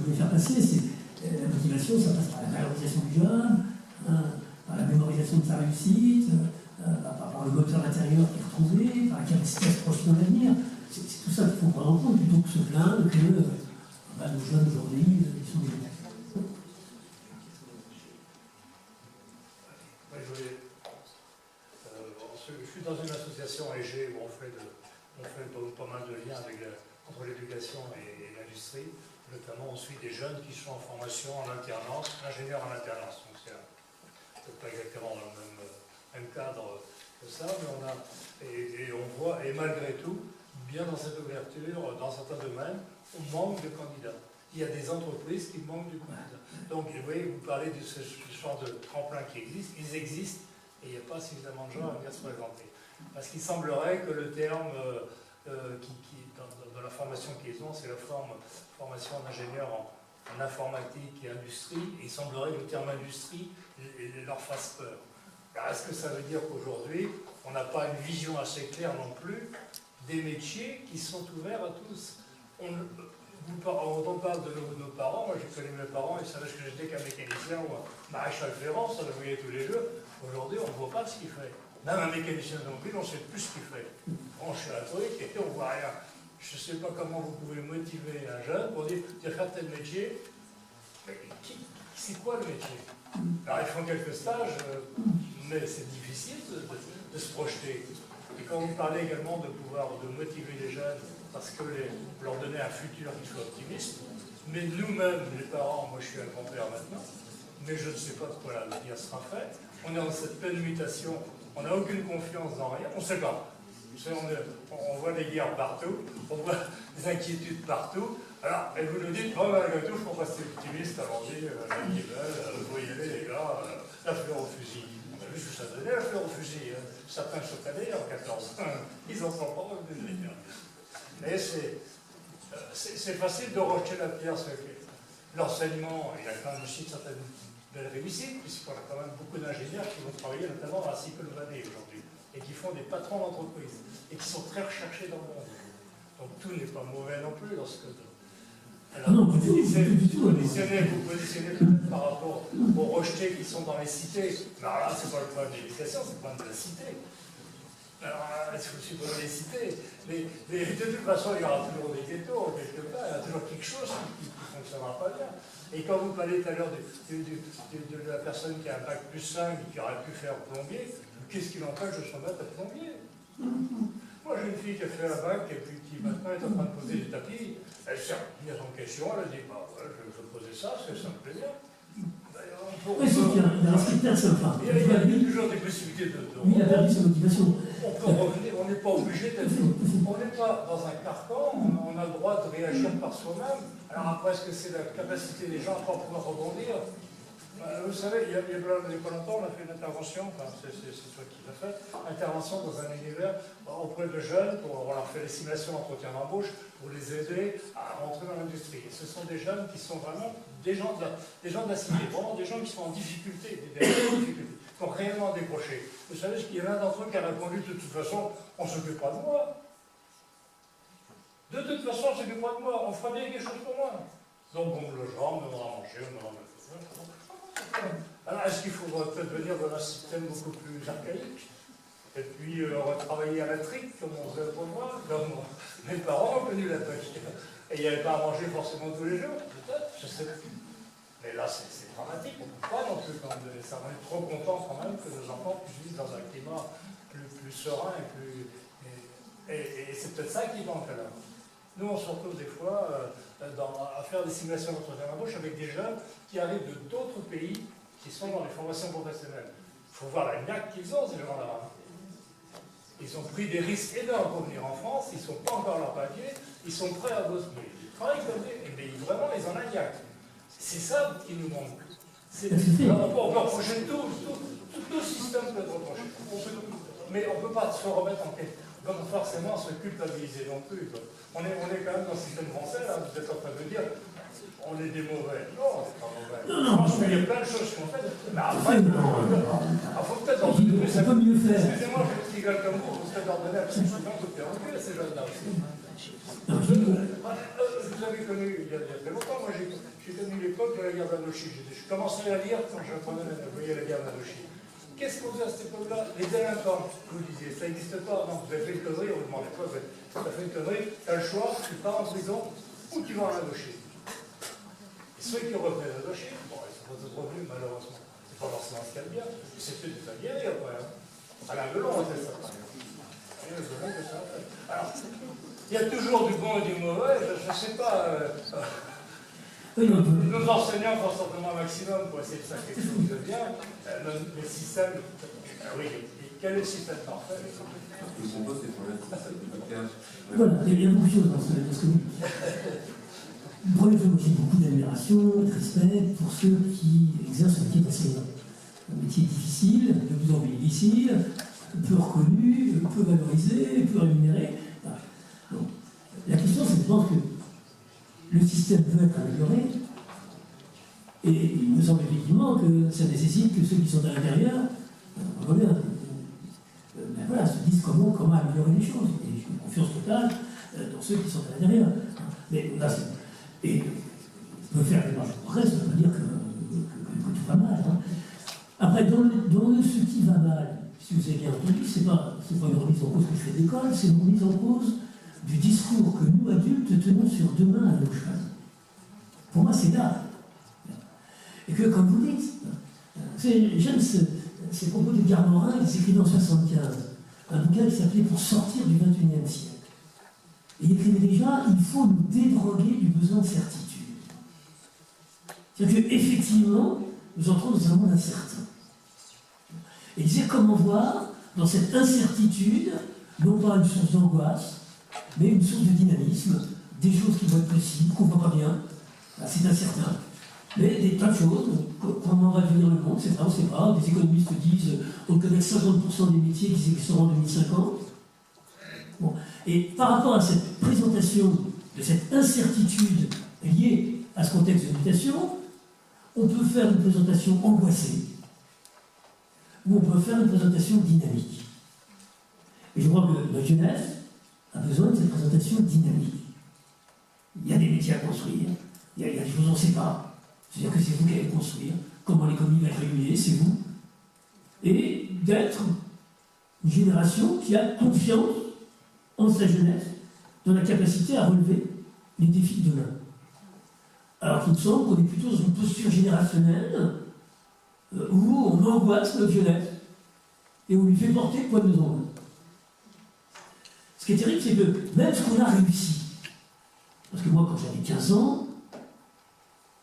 voulais faire passer, c'est la motivation, ça passe par la valorisation du jeune, par la mémorisation de sa réussite, par le moteur intérieur qui est retrouvé, par la capacité à se projeter dans l'avenir. C'est tout ça qu'il faut prendre en compte plutôt que se plaindre que nos jeunes aujourd'hui, ils sont des... Je suis dans une association EG où on fait pas mal de liens entre l'éducation et l'industrie. Notamment, on suit des jeunes qui sont en formation en alternance, ingénieurs en alternance. Donc, c'est peut-être pas exactement dans le même cadre que ça, mais on voit, et malgré tout, bien dans cette ouverture, dans certains domaines, on manque de candidats. Il y a des entreprises qui manquent de candidats. Donc, vous voyez, vous parlez de ce genre de tremplin qui existe, ils existent, et il n'y a pas suffisamment de gens à venir se présenter. Parce qu'il semblerait que le terme dans la formation qu'ils ont, c'est la formation d'ingénieur en informatique et industrie, et il semblerait que le terme industrie leur fasse peur. Alors, est-ce que ça veut dire qu'aujourd'hui, on n'a pas une vision assez claire non plus des métiers qui sont ouverts à tous? On parle de nos parents, moi j'ai connu mes parents, ils savaient que j'étais qu'un mécanicien ou un maréchal ferrant, ça le voyait tous les jours. Aujourd'hui, on ne voit pas ce qu'il fait. Même un mécanicien automobile, on ne sait plus ce qu'il fait. Branche un truc et puis on ne voit rien. Je ne sais pas comment vous pouvez motiver un jeune pour dire faire tel métier. Mais c'est quoi le métier? Alors ils font quelques stages, mais c'est difficile de se projeter. Et quand vous parlez également de motiver les jeunes, parce que leur donner un futur qui soit optimiste, mais nous-mêmes, les parents, moi je suis un grand-père maintenant, mais je ne sais pas de quoi l'avenir sera fait. On est dans cette pleine mutation, on n'a aucune confiance dans rien, on ne sait pas. On voit des guerres partout, on voit des inquiétudes partout. Alors, et vous nous dites, bon, malgré tout, il faut rester optimiste, alors on dit, vous y aller les gars, la fleur au fusil. On a vu ce que ça donnait, la fleur au fusil. Certains choquent en 14. Ils en sont pas revenus. Mais c'est facile de rejeter la pierre sur l'enseignement. Il y a quand même aussi certaines belles réussites, puisqu'on a quand même beaucoup d'ingénieurs qui vont travailler notamment dans la Silicon Valley aujourd'hui, et qui font des patrons d'entreprise, et qui sont très recherchés dans le monde. Donc tout n'est pas mauvais non plus dans ce que... Alors, vous positionnez peut-être par rapport aux rejetés qui sont dans les cités. Alors là, c'est pas le problème de l'éducation, c'est le problème de la cité. Alors, il faut aussi dans les cités. De toute façon, il y aura toujours des ghettos, quelque part, il y a toujours quelque chose qui ne fonctionnera pas bien. Et quand vous parlez tout à l'heure de la personne qui a un bac plus 5 et qui aurait pu faire plombier, qu'est-ce qui l'empêche de se remettre à plombier? Moi, j'ai une fille qui a fait un bac et puis qui maintenant est en train de poser des tapis. Elle s'est remise en question, elle a dit, bah ouais, je veux poser ça, parce que ça me plaît bien. Oui, c'est bien, il a respecté un seul pas. Il y a toujours des possibilités de... Lui, il a perdu sa motivation. On peut revenir, on n'est pas obligé d'être... On n'est pas dans un carcan, on a le droit de réagir par soi-même. Alors après, est-ce que c'est la capacité des gens à pouvoir rebondir? Vous savez, il y a pas longtemps, on a fait une intervention, enfin, c'est toi qui l'as fait, intervention dans un univers auprès de jeunes, on leur fait des simulations d'entretien d'embauche pour les aider à rentrer dans l'industrie. Et ce sont des jeunes qui sont vraiment des gens de la cité, vraiment des gens qui sont en difficulté, des difficultés, qui ont réellement décroché. Vous savez, qu'il y en a d'entre eux qui a répondu de toute façon, on ne s'occupe pas de moi. De toute façon, on ne s'occupe pas de moi, on fera bien quelque chose pour moi. Donc on me logera, on me donnera à manger, on me donnera à manger. Alors, est-ce qu'il faudrait peut-être venir dans un système beaucoup plus archaïque? Et puis retravailler à la trique, comme on faisait pour moi, comme mes parents ont connu la trique. Et il n'y avait pas à manger forcément tous les jours, peut-être, je sais pas. Mais là, c'est dramatique, on ne peut pas non plus quand même donner ça. On est trop content quand même que nos enfants puissent vivre dans un climat plus serein et plus... Et c'est peut-être ça qui manque alors. Nous, on se retrouve des fois à faire des simulations d'entretien d'embauche avec des jeunes qui arrivent de d'autres pays qui sont dans les formations professionnelles. Il faut voir la niaque qu'ils ont, ces gens-là. Ils ont pris des risques énormes pour venir en France, ils ne sont pas encore leur papier, ils sont prêts à bosser. Ils travaillent comme mais vraiment, ils ont la niaque. C'est ça qui nous manque. On peut reprocher tout le système peut être reproché. Mais on ne peut pas se remettre en question. Pas forcément se culpabiliser non plus. On est quand même dans le système français, là, vous êtes en train de dire, on est des mauvais. Non, on n'est pas mauvais. Franchement, il y a plein de choses qu'on fait. Mais après, il faut peut-être leur donner. Ça peut mieux faire. Excusez-moi, je suis gueule comme vous, il faut peut-être leur donner un petit peu de recul à ces jeunes-là aussi. Vous avez connu, il y a très longtemps, moi j'ai la guerre d'Indochine. Je commençais à la lire quand je voyais la guerre d'Indochine. Qu'est-ce qu'on faisait à cette époque-là? Les délinquants, vous disiez, ça n'existe pas. Non, vous avez fait une connerie, on vous demande quoi? Tu as fait une connerie, tu as le choix, tu pars en prison ou tu vas en Indochine. Et ceux qui revenaient d'Indochine, bon, ils sont pas tous revenus malheureusement. C'est pas forcément ce qu'il y a de bien. C'était des aguerris après. Alain Delon était ça. Alors, il y a toujours du bon et du mauvais, je ne sais pas. Nos enseignants font certainement un maximum pour essayer de faire quelque chose de bien. Le système. Oui, quel est le système parfait? Voilà, il y a beaucoup de choses dans ce que vous dites. Premier chose, j'ai beaucoup d'admiration, de respect pour ceux qui exercent le métier d'enseignant. Un métier difficile, de plus en plus difficile, peu reconnu, peu valorisé, peu rémunéré. Voilà. Donc, la question, c'est de pense que le système peut être amélioré, et il me semble effectivement que ça nécessite que ceux qui sont à l'intérieur, voilà, se disent comment améliorer les choses. Et j'ai une confiance totale dans ceux qui sont à l'intérieur. Mais là, et on peut faire des marges de progrès, ça ne veut pas dire que tout va mal. Hein. Après, dans ce qui va mal, si vous avez bien entendu, ce n'est pas une remise en cause que je fais d'école, c'est une remise en cause du discours que nous, adultes, tenons sur deux mains à nos choix. Pour moi, c'est là. Et que, comme vous dites, j'aime ces propos de Gare Morin, il s'écrivait en 1975, un bouquin qui s'appelait Pour sortir du XXIe siècle. Et il écrivait déjà, il faut nous dédroguer du besoin de certitude. C'est-à-dire qu'effectivement, nous entrons dans un monde incertain. Et il disait comment voir dans cette incertitude, non pas une source d'angoisse, mais une source de dynamisme, des choses qui vont être possibles, qu'on ne voit pas bien, c'est incertain. Mais des tas de choses, comment va devenir le monde, c'est pas, on ne sait pas. Des économistes disent on connaît 50% des métiers qui existeront en 2050. Bon. Et par rapport à cette présentation de cette incertitude liée à ce contexte de mutation, on peut faire une présentation angoissée, ou on peut faire une présentation dynamique. Et je crois que la jeunesse a besoin de cette présentation dynamique. Il y a des métiers à construire, il y a des choses qu'on ne sait pas. C'est-à-dire que c'est vous qui allez construire, comment l'économie va être régulée, c'est vous. Et d'être une génération qui a confiance en sa jeunesse, dans la capacité à relever les défis de demain. Alors qu'il me semble qu'on est plutôt dans une posture générationnelle où on angoisse notre jeunesse et on lui fait porter le poids de nos angoisses. Ce qui est terrible, c'est que même ce qu'on a réussi, parce que moi, quand j'avais 15 ans,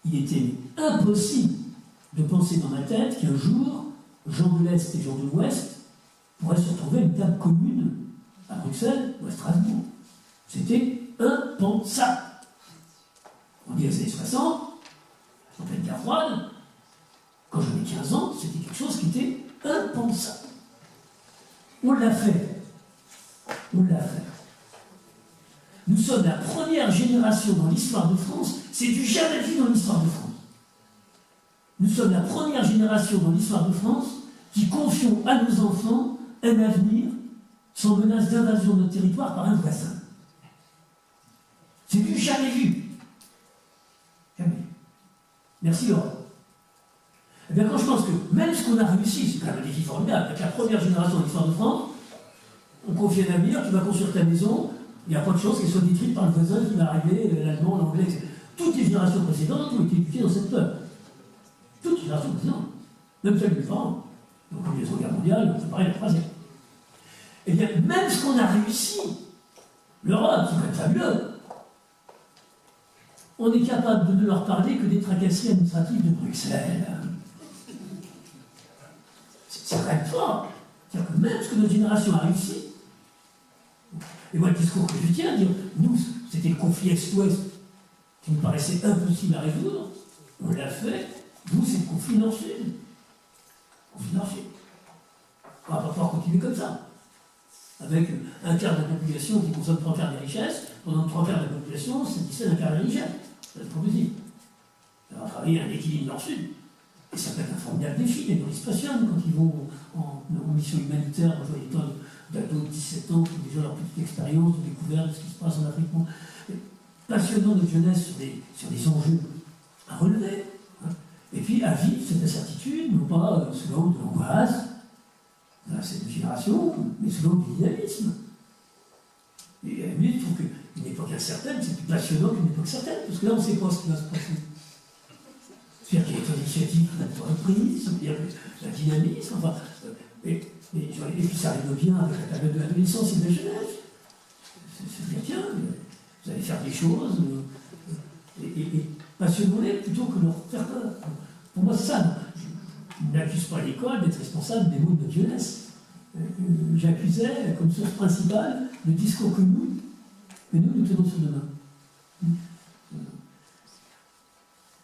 il était impossible de penser dans ma tête qu'un jour, gens de l'Est et gens de l'Ouest pourraient se retrouver à une table commune à Bruxelles ou à Strasbourg. C'était impensable. On dit les années 60, en pleine guerre froide, quand j'avais 15 ans, c'était quelque chose qui était impensable. On l'a fait. On l'a fait. Nous sommes la première génération dans l'histoire de France, c'est du jamais vu dans l'histoire de France. Nous sommes la première génération dans l'histoire de France qui confions à nos enfants un avenir sans menace d'invasion de notre territoire par un voisin. C'est du jamais vu. Jamais. Merci Laurent. Eh bien, quand je pense que même ce qu'on a réussi, c'est quand même un défi formidable, avec la première génération dans l'histoire de France, on confie un avenir, tu vas construire ta maison, il n'y a pas de chance qu'elle soit détruite par le voisin qui va arriver, l'allemand, l'anglais, etc. Toutes les générations précédentes ont été éduquées dans cette peur. Toutes les générations précédentes. Même celles de mes parents. Donc, la Deuxième Guerre mondiale, on fait pareil la troisième. Eh bien, même ce qu'on a réussi, l'Europe, c'est quand même fabuleux, on est capable de ne leur parler que des tracasseries administratives de Bruxelles. C'est quand même fort. C'est-à-dire que même ce que notre génération a réussi, et moi, le discours que je tiens, dire, nous, c'était le conflit Est-Ouest qui nous paraissait impossible à résoudre, on l'a fait, nous, c'est le conflit Nord-Sud. Conflit Nord-Sud. On va pas pouvoir continuer comme ça. Avec un quart de la population qui consomme 3 quarts des richesses, pendant 3 quarts de la population satisfait un quart des richesses. C'est pas possible. On va travailler un équilibre Nord-Sud. Et ça peut être un formidable défi. Les nourrices passionnent quand ils vont en mission humanitaire. Moi, je vois des tonnes d'ados de 17 ans qui ont déjà leur petite expérience de découverte de ce qui se passe en Afrique. Passionnant de jeunesse sur des enjeux à relever. Hein. cette incertitude, non pas sous l'angle de l'angoisse, cette génération, mais sous l'angle du dynamisme. Et à la limite, je trouve qu'une époque incertaine, c'est plus passionnant qu'une époque certaine, parce que là, on ne sait pas ce qui va se passer. C'est-à-dire qu'il y a des initiatives qui vont être prises, c'est-à-dire le dynamisme, enfin, et puis ça arrive bien avec la période de l'adolescence et de la jeunesse. C'est bien, tiens, vous allez faire des choses, et passionnons-les plutôt que leur faire peur. Pour moi, c'est ça. Je n'accuse pas l'école d'être responsable des maux de notre jeunesse. J'accusais comme source principale le discours que nous tenons sur demain.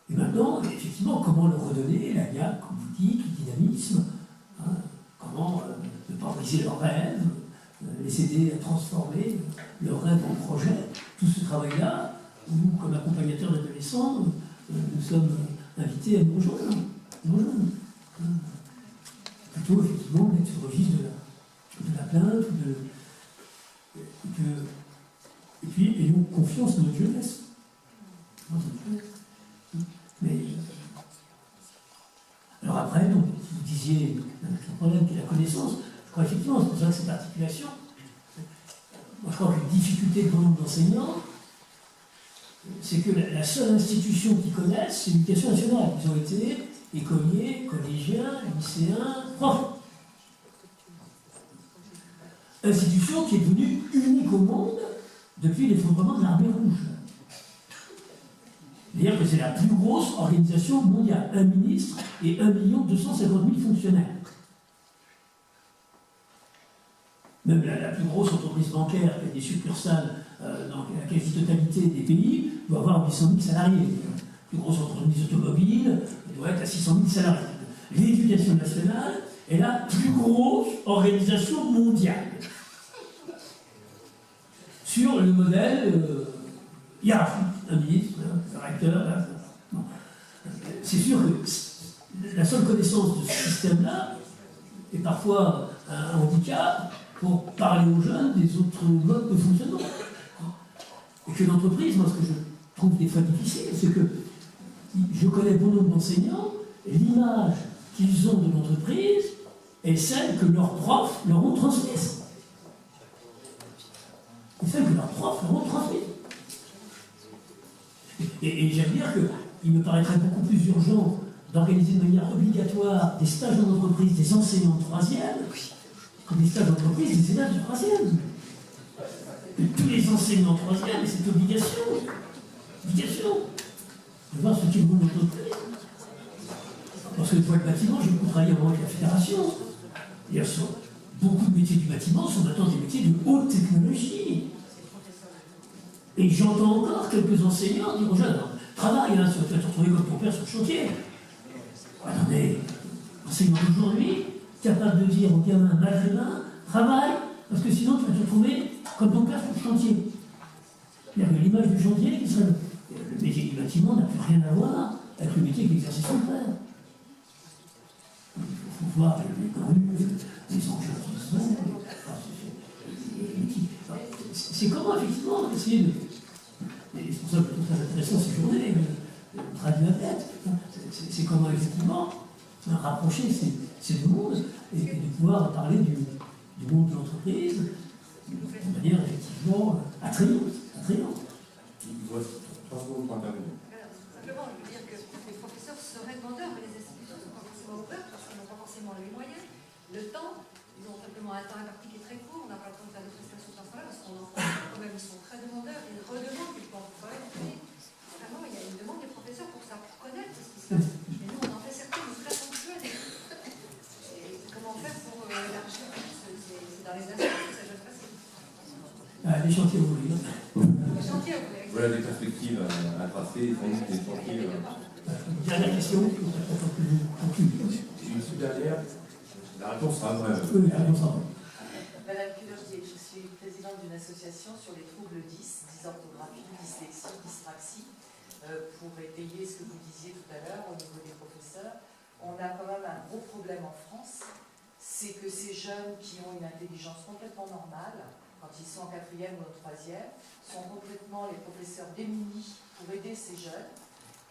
Et maintenant, effectivement, comment leur redonner la niaque, comme vous dites, le dynamisme, comment ne pas briser leurs rêves, les aider à transformer leurs rêves en projet. Tout ce travail-là, nous, comme accompagnateurs d'adolescents, nous sommes invités à nous rejoindre. Plutôt, effectivement, d'être sur le registre de la plainte, et puis ayons confiance dans notre jeunesse. Mais, alors après, donc, vous disiez, un problème qui est la connaissance, je crois effectivement, c'est pour ça que cette articulation, moi je crois que la difficulté de nombre d'enseignants, c'est que la seule institution qu'ils connaissent, c'est l'éducation nationale. Ils ont été écoliers, collégiens, lycéens, profs. Institution qui est devenue unique au monde depuis l'effondrement de l'armée rouge. C'est-à-dire que c'est la plus grosse organisation mondiale. Un ministre et 1 250 000 fonctionnaires. Même la plus grosse entreprise bancaire qui a des succursales dans la quasi-totalité des pays doit avoir 800 000 salariés. La plus grosse entreprise automobile doit être à 600 000 salariés. L'éducation nationale est la plus grosse organisation mondiale. Sur le modèle hiérarchique, un ministre, un recteur. C'est sûr que la seule connaissance de ce système-là est parfois un handicap pour parler aux jeunes des autres modes de fonctionnement. Et que l'entreprise, moi ce que je trouve des fois difficile, c'est que je connais bon nombre d'enseignants, et l'image qu'ils ont de l'entreprise est celle que leurs profs leur ont transmise. Et celle que leurs profs leur ont transmise. Et j'aime dire qu'il me paraîtrait beaucoup plus urgent d'organiser de manière obligatoire des stages en entreprise des enseignants de 3e que des stages d'entreprise des élèves de 3e. Tous les enseignants de 3e, et c'est obligation de voir ce qu'est le monde d'entreprise. Parce que pour le bâtiment, j'ai beaucoup travaillé avec la fédération. D'ailleurs, beaucoup de métiers du bâtiment sont maintenant des métiers de haute technologie. Et j'entends encore quelques enseignants dire aux jeunes, travaille, tu vas te retrouver comme ton père sur le chantier. Attendez, l'enseignant d'aujourd'hui, capable de dire aux gamins maghrébins, travaille, parce que sinon tu vas te retrouver comme ton père sur le chantier. C'est-à-dire que l'image du chantier, qui serait le métier du bâtiment, n'a plus rien à voir avec le métier qu'exerçait son père. Il faut voir les grues, les engins qui sont. C'est comment, effectivement, essayer de. Et c'est pour ça que je trouve très intéressant ces journées, traduire la tête. C'est comment, effectivement, rapprocher ces deux mondes et de pouvoir parler du monde de l'entreprise de manière, effectivement, attrayante. Simplement, je veux dire que les professeurs seraient demandeurs, mais les institutions ne sont pas forcément ouvertes parce qu'ils n'ont pas forcément les moyens, le temps. Ils ont simplement un temps imparti qui est très court, on n'a pas le temps de faire des prestations dans ce temps-là parce qu'on en prend quand même, ils sont très demandeurs, ils redemandent, ils pensent pas. Vraiment, il y a une demande des professeurs pour ça, pour connaître ce qui se passe. Et nous, on en fait certaines très ponctuelles. Et comment faire pour élargir c'est dans les instances que ça doit se passer. Les chantiers ouvrés. Les chantiers ouvrés. Voilà des perspectives à tracer, sans doute des chantiers. Dernière question, Une sous-dernière. La réponse sera brève. Oui, la réponse sera brève. Madame Culergier, je suis présidente d'une association sur les troubles 10, dysorthographie, dyslexie, dyspraxie. Pour étayer ce que vous disiez tout à l'heure au niveau des professeurs, on a quand même un gros problème en France, c'est que ces jeunes qui ont une intelligence complètement normale, quand ils sont en 4e ou en 3e, sont complètement les professeurs démunis pour aider ces jeunes.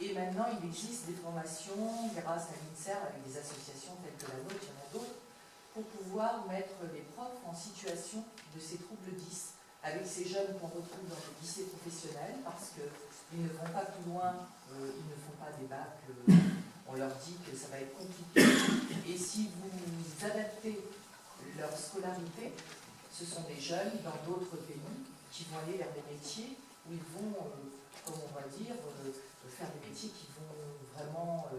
Et maintenant, il existe des formations grâce à l'INSERM avec des associations telles que la nôtre, il y en a d'autres, pour pouvoir mettre les profs en situation de ces troubles 10, avec ces jeunes qu'on retrouve dans les lycées professionnels, parce qu'ils ne vont pas plus loin, ils ne font pas des bacs, on leur dit que ça va être compliqué. Et si vous adaptez leur scolarité, ce sont des jeunes dans d'autres pays qui vont aller vers des métiers où ils vont, comme on va dire, faire des métiers qui vont vraiment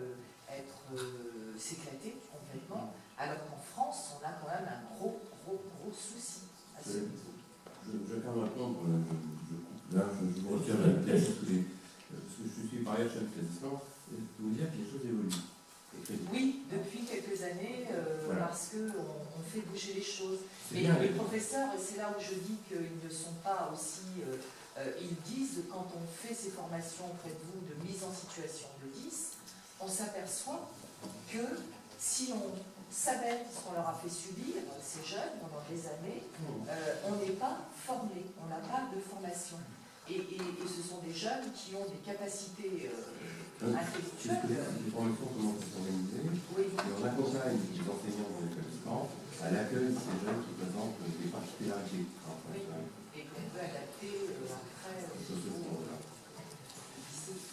s'éclater complètement, alors qu'en France, on a quand même un gros souci à ce niveau. Je ferme maintenant, je vous retire la pièce, parce que je suis par ailleurs chef d'établissement, et je peux vous dire que les choses évoluent. Oui, depuis quelques années, voilà. Parce qu'on fait bouger les choses. Et les professeurs, et c'est là où je dis qu'ils ne sont pas aussi... ils disent, quand on fait ces formations auprès de vous de mise en situation de 10, on s'aperçoit que si on savait ce qu'on leur a fait subir, ces jeunes, pendant des années, on n'est pas formé, on n'a pas de formation. Et ce sont des jeunes qui ont des capacités intellectuelles. Les formations commencent à s'organiser, et on accompagne les enseignants dans l'établissement à l'accueil de ces jeunes qui présentent des particularités. Oui, et qu'on peut adapter après.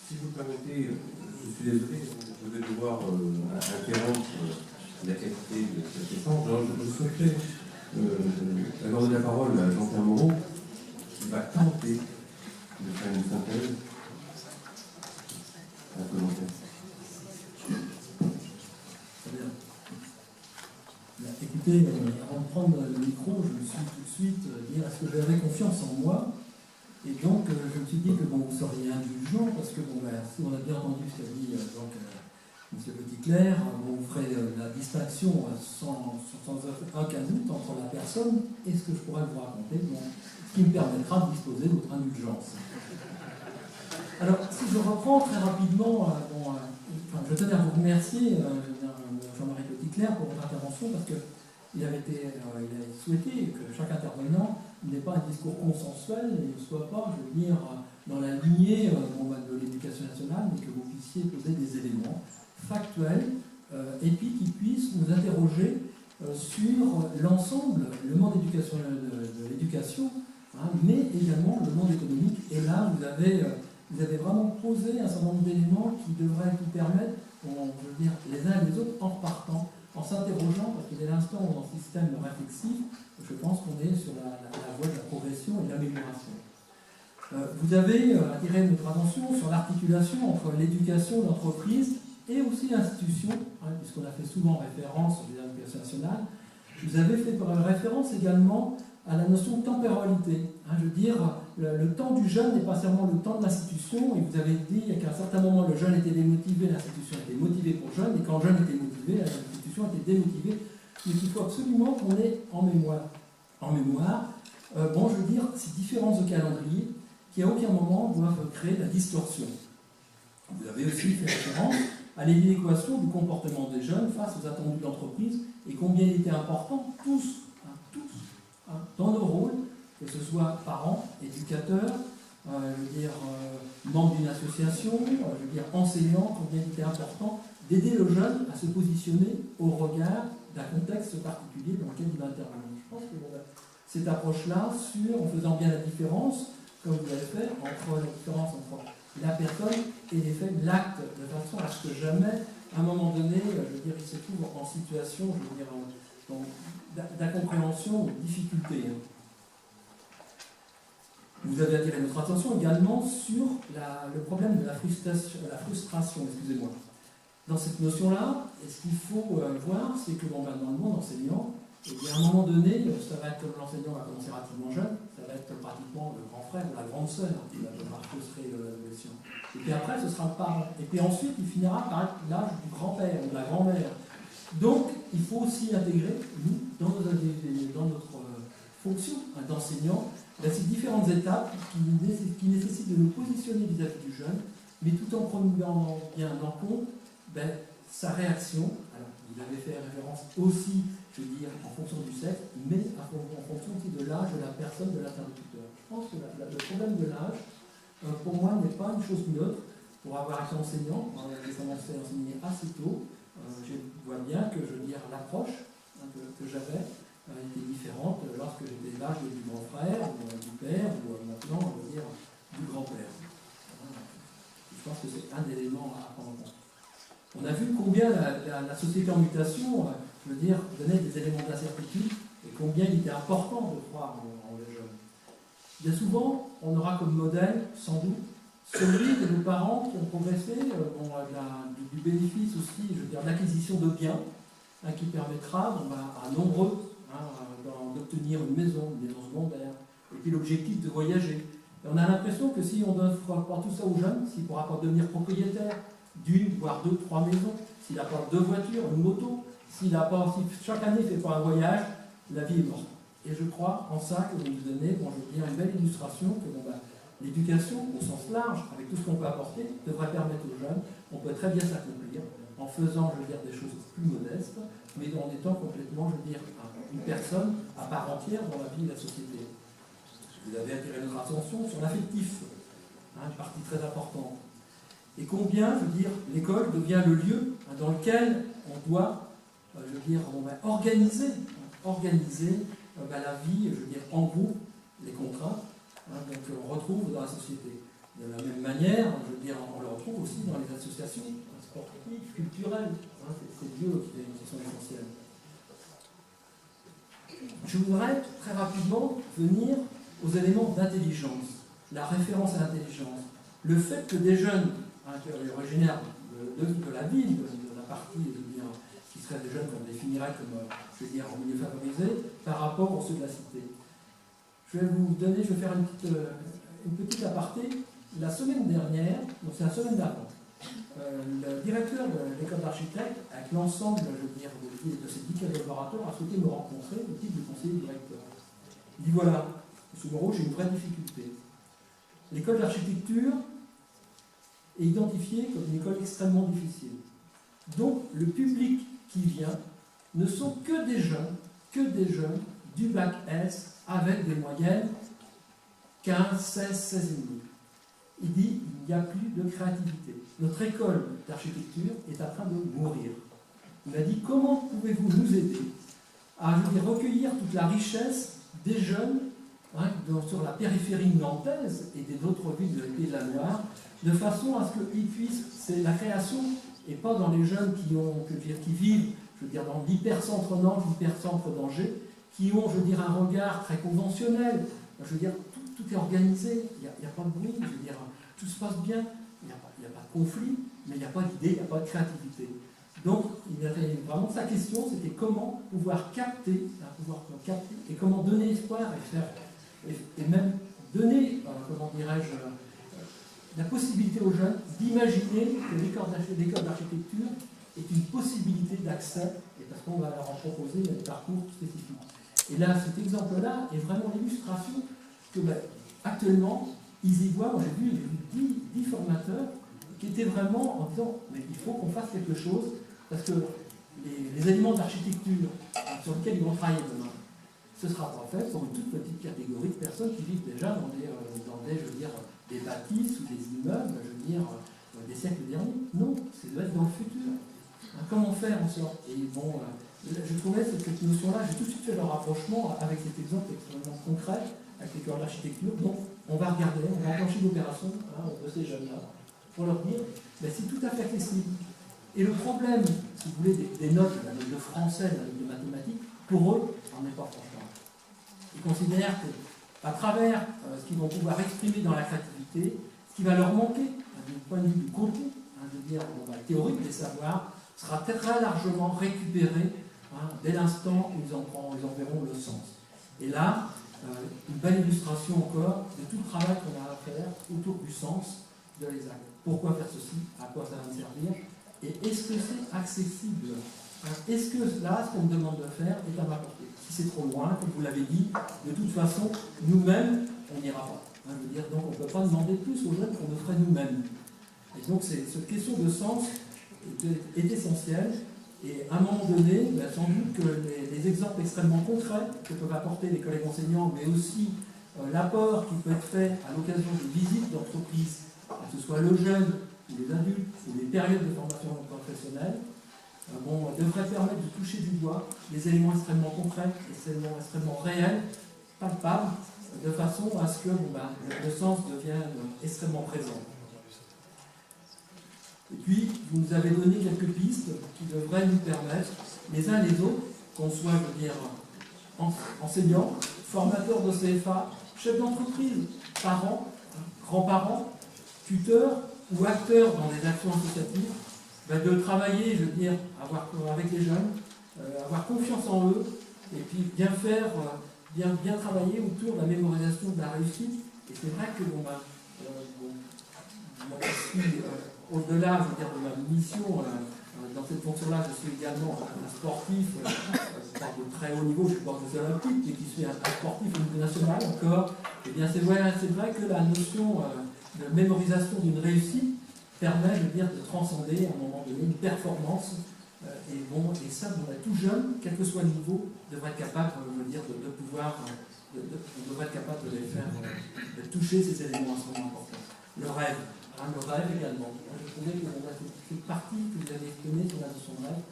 Si vous le permettez, je suis désolé, je vais devoir interrompre la qualité de cet échange. Alors, je souhaiterais accorder la parole à Jean-Pierre Moreau, qui va tenter de faire une synthèse. Un commentaire. Très bien. Écoutez, avant de prendre le micro, je me suis tout de suite dit est-ce que j'avais confiance en moi? Et donc, je me suis dit que bon, vous seriez indulgent, parce que bon, si on a bien entendu ce qu'a dit M. Petitclerc, bon, vous ferez la distinction sans aucun doute entre la personne et ce que je pourrais vous raconter, bon, ce qui me permettra de disposer de votre indulgence. Alors, si je reprends très rapidement, je tenais à vous remercier, Jean-Marie Petitclerc, pour votre intervention, parce qu'il avait souhaité que chaque intervenant n'ait pas un discours consensuel et ne soit pas, je veux dire, dans la lignée de l'éducation nationale, mais que vous puissiez poser des éléments factuels et puis qui puissent nous interroger sur l'ensemble, le monde de l'éducation, mais également le monde économique. Et là, vous avez vraiment posé un certain nombre d'éléments qui devraient nous permettre, je veux dire, les uns et les autres, en repartant, en s'interrogeant, parce que dès l'instant où on est en système réflexif, je pense qu'on est sur la voie de la progression et de l'amélioration. Vous avez attiré notre attention sur l'articulation entre l'éducation d'entreprise et aussi l'institution, puisqu'on a fait souvent référence aux éducations nationales. Vous avez fait référence également à la notion de temporalité. Je veux dire, le temps du jeune n'est pas seulement le temps de l'institution, et vous avez dit qu'à un certain moment le jeune était démotivé, l'institution était motivée pour le jeune, et quand le jeune était motivé, l'institution était démotivée. Mais il faut absolument qu'on ait en mémoire, je veux dire, ces différences de calendrier qui à aucun moment doivent créer la distorsion. Vous avez aussi fait référence à l'équation du comportement des jeunes face aux attendus de l'entreprise et combien il était important, tous, dans nos rôles, que ce soit parents, éducateurs, membres d'une association, enseignants, combien il était important d'aider le jeune à se positionner au regard d'un contexte particulier dans lequel il va intervenir. Je pense que cette approche-là, en faisant bien la différence, comme vous l'avez fait, entre la différence entre la personne et les faits, l'acte, de façon à ce que jamais, à un moment donné, il se trouve en situation, d'incompréhension ou de difficulté. Vous avez attiré notre attention également sur le problème de la frustration, excusez-moi. Dans cette notion-là, ce qu'il faut voir, c'est que dans le monde enseignant, à un moment donné, ça va être l'enseignant va commencer relativement jeune, ça va être pratiquement le grand frère ou la grande sœur qui va devoir frustrer le leçon. Et puis après, ce sera le parent. Et puis ensuite, il finira par être l'âge du grand-père ou de la grand-mère. Donc, il faut aussi intégrer, nous, dans notre fonction d'enseignant, ces différentes étapes qui nécessitent de nous positionner vis-à-vis du jeune, mais tout en prenant bien en compte sa réaction. Alors, vous avez fait référence aussi, je veux dire, en fonction du sexe, mais en fonction aussi de l'âge de la personne, de l'interlocuteur. Je pense que le problème de l'âge, pour moi, n'est pas une chose neutre. pour avoir été enseignant, j'ai commencé à enseigner assez tôt. Je vois bien que, je veux dire, l'approche que j'avais était différente lorsque j'étais l'âge du grand frère, ou du père, ou maintenant, on veut dire, du grand-père. Je pense que c'est un élément à prendre en compte. On a vu combien la société en mutation, je veux dire, donnait des éléments d'incertitude et combien il était important de croire en les jeunes. Bien souvent, on aura comme modèle, sans doute, celui de nos parents qui ont progressé, du bénéfice aussi, je veux dire, l'acquisition de biens, qui permettra à nombreux d'obtenir une maison secondaire, et puis l'objectif de voyager. Et on a l'impression que si on offre pas tout ça aux jeunes, s'il ne pourra pas devenir propriétaire d'une, voire deux, trois maisons, s'il n'a pas deux voitures, une moto, s'il n'a pas, si chaque année il ne fait pas un voyage, la vie est morte. Et je crois en ça que vous nous donnez, je veux dire, une belle illustration que l'éducation, au sens large, avec tout ce qu'on peut apporter, devrait permettre aux jeunes, on peut très bien s'accomplir en faisant, je veux dire, des choses plus modestes, mais en étant complètement, je veux dire, une personne à part entière dans la vie de la société. Vous avez attiré notre attention sur l'affectif, une partie très importante. Et combien, je veux dire, l'école devient le lieu dans lequel on doit, je veux dire, organiser la vie, je veux dire, en groupe, les contraintes, on retrouve dans la société. De la même manière, je veux dire, on le retrouve aussi dans les associations sportives, culturelles. C'est lieux qui sont essentiels. Je voudrais très rapidement venir aux éléments d'intelligence, la référence à l'intelligence. Le fait que des jeunes originaires de la ville, de la partie, je veux dire, qui seraient des jeunes qu'on définirait comme, je veux dire, en milieu favorisé, par rapport aux ceux de la cité. Je vais faire une petite aparté. La semaine dernière, donc c'est la semaine d'avant, le directeur de l'école d'architectes, avec l'ensemble, je veux dire, de ses 10 collaborateurs, a souhaité me rencontrer au titre du conseiller directeur. Il dit voilà, M. Moreau, j'ai une vraie difficulté. L'école d'architecture est identifiée comme une école extrêmement difficile. Donc, le public qui vient ne sont que des jeunes du bac S avec des moyennes 15, 16, 16 et demi. Il dit il n'y a plus de créativité. Notre école d'architecture est en train de mourir. Il m'a dit comment pouvez-vous nous aider à recueillir toute la richesse des jeunes sur la périphérie nantaise et des autres villes de Pays de la Loire, de façon à ce qu'ils puissent, c'est la création, et pas dans les jeunes qui vivent, je veux dire, dans l'hypercentre Nantes, l'hypercentre d'Angers, qui ont, je veux dire, un regard très conventionnel. Je veux dire, tout est organisé, il n'y a pas de bruit, je veux dire, tout se passe bien, il n'y a pas de conflit, mais il n'y a pas d'idée, il n'y a pas de créativité. Donc, vraiment, sa question, c'était comment pouvoir capter, et comment donner espoir et même donner, comment dirais-je, la possibilité aux jeunes d'imaginer que l'école d'architecture est une possibilité d'accès, et parce qu'on va leur en proposer des parcours spécifiques. Et là, cet exemple-là est vraiment l'illustration que, actuellement, ils y voient. Moi, j'ai vu 10 formateurs qui étaient vraiment en disant mais il faut qu'on fasse quelque chose, parce que les éléments d'architecture sur lesquels ils vont travailler demain, ce sera pas fait pour une toute petite catégorie de personnes qui vivent déjà dans des je veux dire, des bâtisses ou des immeubles, je veux dire, des siècles derniers. Non, ça doit être dans le futur. Comment faire en sorte? Et bon, je trouvais cette notion-là, j'ai tout de suite fait le rapprochement avec cet exemple extrêmement concret, avec l'école d'architecture. Donc, on va regarder, on va enclencher l'opération de ces jeunes-là, pour leur dire, c'est tout à fait accessible. Et le problème, si vous voulez, des notes, la note de français, la note de mathématiques, pour eux, n'en est pas franchement. Ils considèrent qu'à travers ce qu'ils vont pouvoir exprimer dans la créativité, ce qui va leur manquer, du point de vue du contenu, de dire théorique des savoirs, sera très largement récupéré dès l'instant où ils en verront le sens. Et là, une belle illustration encore de tout le travail qu'on a à faire autour du sens de l'exact. Pourquoi faire ceci? À quoi ça va me servir? Et est-ce que c'est accessible? Est-ce que là, ce qu'on me demande de faire est à ma portée? Si c'est trop loin, comme vous l'avez dit, de toute façon, nous-mêmes, on n'ira pas. Je veux dire, donc on ne peut pas demander plus aux jeunes qu'on le ferait nous-mêmes. Et donc cette question de sens est essentielle. Et à un moment donné, sans doute que les exemples extrêmement concrets que peuvent apporter les collègues enseignants, mais aussi l'apport qui peut être fait à l'occasion de visites d'entreprises, que ce soit le jeune ou les adultes, ou les périodes de formation professionnelle, devrait permettre de toucher du doigt des éléments extrêmement concrets, des éléments extrêmement réels, palpables, de façon à ce que le sens devienne extrêmement présent. Et puis, vous nous avez donné quelques pistes qui devraient nous permettre, les uns les autres, qu'on soit, je veux dire, enseignants, formateurs de CFA, chefs d'entreprise, parents, grands-parents, tuteurs ou acteurs dans des actions associatives, de travailler, je veux dire, avec les jeunes, avoir confiance en eux, et puis bien faire, bien travailler autour de la mémorisation de la réussite. Et c'est vrai que moi, je suis, au-delà, je veux dire, de ma mission, dans cette fonction-là, je suis également un sportif de très haut niveau, je suis professeur olympique, et qui suis un sportif au niveau national encore. Et bien c'est vrai que la notion de mémorisation d'une réussite permet, je veux dire, de transcender à un moment donné une performance. Et ça, tout jeune, quel que soit le niveau, devrait être capable, je veux dire, de pouvoir, on devrait être capable de les faire, de toucher ces éléments extrêmement importants. Le rêve également. Je trouvais que cette partie que vous avez exprimée sur la notion de rêve,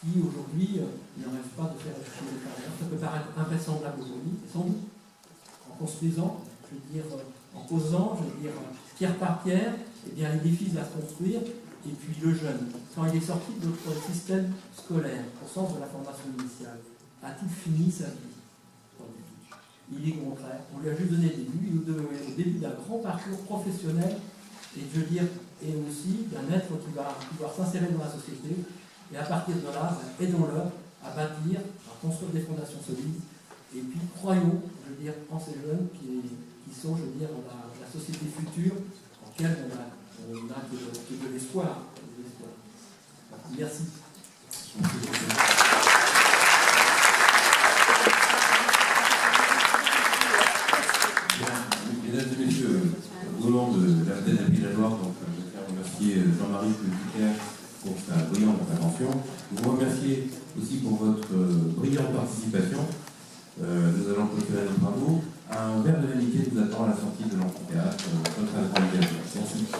qui aujourd'hui ne rêve pas de faire une carrière, ça peut paraître invraisemblable aujourd'hui, sans doute, en construisant, je veux dire, en posant, je veux dire, pierre par pierre, eh bien, l'édifice va se construire. Et puis le jeune, quand il est sorti de notre système scolaire, au sens de la formation initiale, a-t-il fini sa vie? Pas du tout. Il est contraire. On lui a juste donné le début, au début d'un grand parcours professionnel, et je veux dire, et aussi d'un être qui va pouvoir s'insérer dans la société, et à partir de là, aidons-le à bâtir, à construire des fondations solides, et puis croyons, je veux dire, en ces jeunes qui sont, je veux dire, la société future, en laquelle on a de l'espoir. Merci. Mesdames et messieurs, au nom de la vedette de la Loire, donc je tiens à remercier Jean-Marie Pulpicaire pour sa brillante intervention. Je vous remercie aussi pour votre brillante participation. Nous allons clôturer nos travaux. Un verre de l'amitié nous attend à la sortie de l'amphithéâtre. Votre